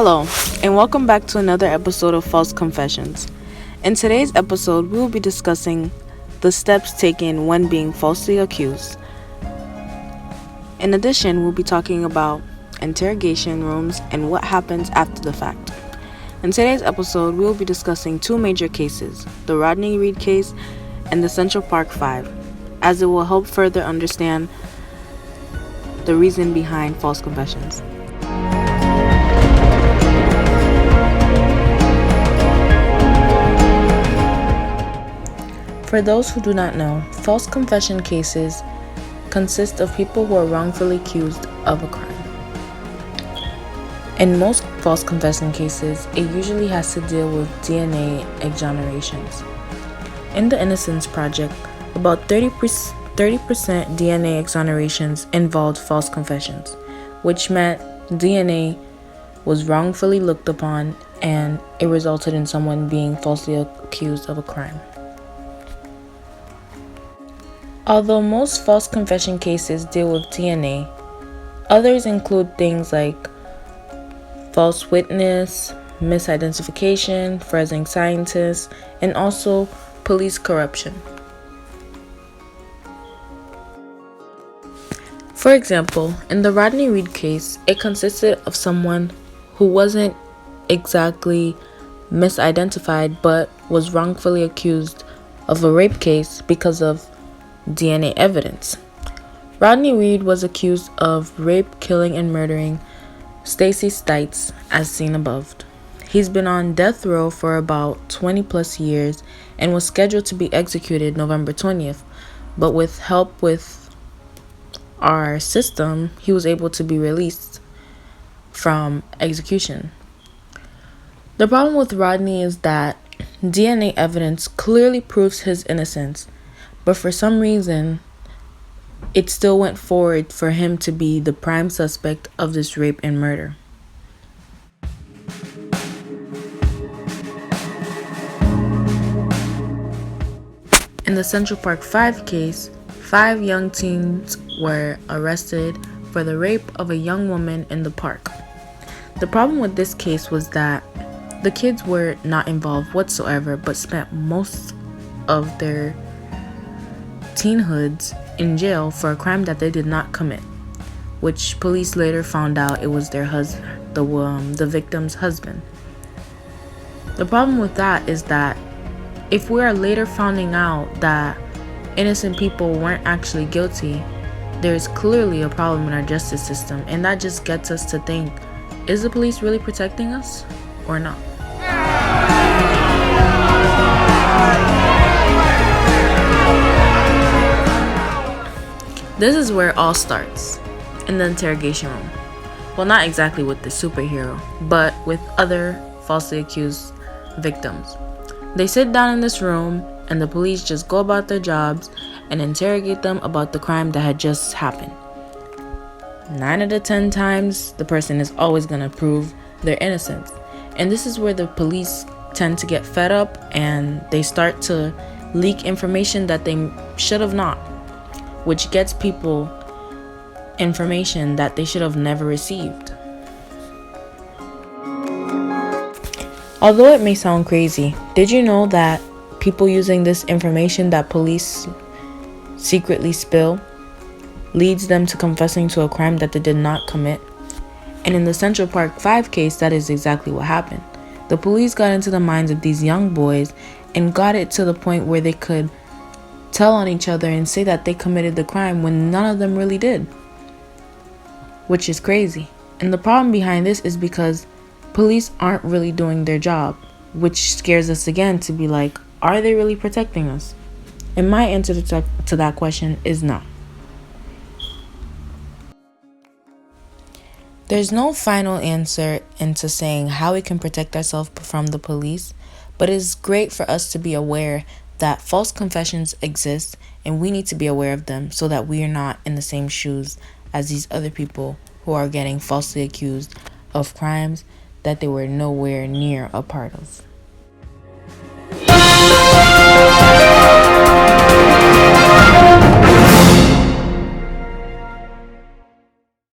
Hello, and welcome back to another episode of False Confessions. In today's episode, we will be discussing the steps taken when being falsely accused. In addition, we'll be talking about interrogation rooms and what happens after the fact. In today's episode, we will be discussing two major cases, the Rodney Reed case and the Central Park 5, as it will help further understand the reason behind false confessions. For those who do not know, false confession cases consist of people who are wrongfully accused of a crime. In most false confession cases, it usually has to deal with DNA exonerations. In the Innocence Project, about 30% DNA exonerations involved false confessions, which meant DNA was wrongfully looked upon and it resulted in someone being falsely accused of a crime. Although most false confession cases deal with DNA, others include things like false witness, misidentification, forensic scientists, and also police corruption. For example, in the Rodney Reed case, it consisted of someone who wasn't exactly misidentified but was wrongfully accused of a rape case because of DNA evidence. Rodney Reed was accused of rape, killing, and murdering Stacy Stites, as seen above. He's been on death row for about 20 plus years and was scheduled to be executed November 20th, but with help with our system, he was able to be released from execution. The problem with Rodney is that DNA evidence clearly proves his innocence, but for some reason, it still went forward for him to be the prime suspect of this rape and murder. In the Central Park 5 case, 5 young teens were arrested for the rape of a young woman in the park. The problem with this case was that the kids were not involved whatsoever, but spent most of their teenhoods in jail for a crime that they did not commit, which police later found out it was their the victim's husband. The problem with that is that if we are later finding out that innocent people weren't actually guilty, there's clearly a problem in our justice system, and that just gets us to think, is the police really protecting us or not? This is where it all starts, in the interrogation room. Well, not exactly with the superhero, but with other falsely accused victims. They sit down in this room and the police just go about their jobs and interrogate them about the crime that had just happened. 9 out of 10 times, the person is always going to prove their innocence. And this is where the police tend to get fed up and they start to leak information that they should have not, which gets people information that they should have never received. Although it may sound crazy, did you know that people using this information that police secretly spill leads them to confessing to a crime that they did not commit? And in the Central Park 5 case, that is exactly what happened. The police got into the minds of these young boys and got it to the point where they could tell on each other and say that they committed the crime when none of them really did, which is crazy. And the problem behind this is because police aren't really doing their job, which scares us again to be like, are they really protecting us? And my answer to that question is no. There's no final answer into saying how we can protect ourselves from the police, but it's great for us to be aware that false confessions exist and we need to be aware of them so that we are not in the same shoes as these other people who are getting falsely accused of crimes that they were nowhere near a part of.